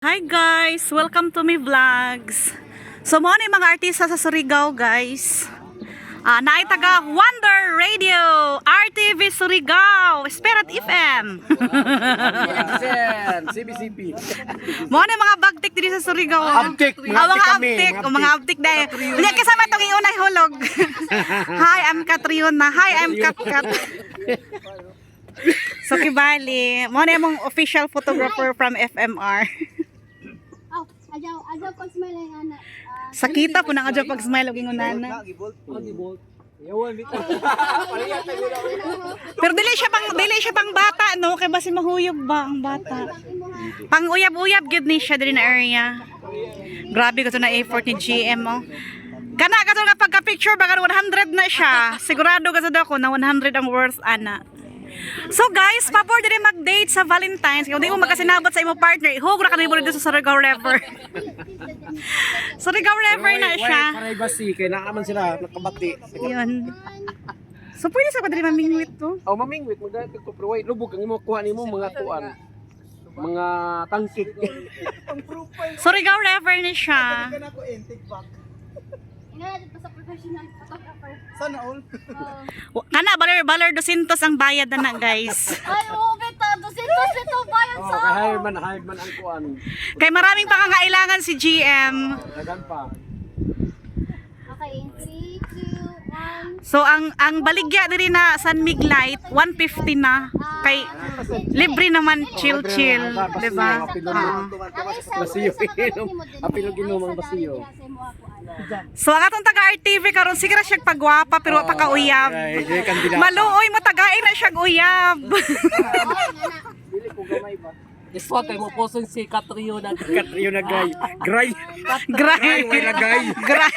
Hi guys! Welcome to my vlogs. So mo ni mga artista sa Surigao guys. Naay taga Wonder Radio, RTV Surigao, Spirit FM. CBCP. Mo ni mga bagtik diri sa Surigao. Abtik, mga mga abtik kami, abtik, mga mga abtik dai. Unya kasama tong iunay hulog. Hi, I'm Catriona. Hi, I'm Kat. So kibali, mo ni mong official photographer from FMR. Ajaw pag smile ang anak. Sakita po nang adyo pag smile og ingunana. Pero dili siya pang bata no, kay basi mahuyog ba ang bata. Pang uyab-uyab gyud ni siya diri na area. Grabe ko to na effort ni GM mo. Kana ka to nga pagka-picture baka 100 na siya. Sigurado ka to ako na 100 ang worth ana. So guys, pabor diri mag-date sa Valentine's. Kung di mo magasinabot sa imo partner, ihog ra kanimo dito sa Surigao River. Surigao River na siya. Privacy, kaya nakaman sila, nakabati. Yun. So pwede sa diri mamingwit to. Oh, mamingwit, magdagdag ko, pero wait, lubog, ang imo kuha nimo mga tuan. Mga tangkik. Surigao River na siya. Ingalad pa sa professional photographer. Sana all. Kana baler 200 ang bayad na guys. Ay, oo, beta. Dito bayan sa Hired man ang kuan. Kay maraming pangangailangan si GM. Dagan pa. Okay, 3, 2, 1. So ang baligya diri na San Miglite 150 na. Kay libre naman chill, 'di ba? Basiyo inom. Apilog inom ang basiyo. So ang atong taga RTV karon sige ra siya pagwapa pero wa pa ka uyab. Maluoy mo tagain na siya uyab. Dili ko gamay ba? Iswa kay mo poson si Catriona. Katriyo na gay. Gray. Gray. Wala gay. Gray.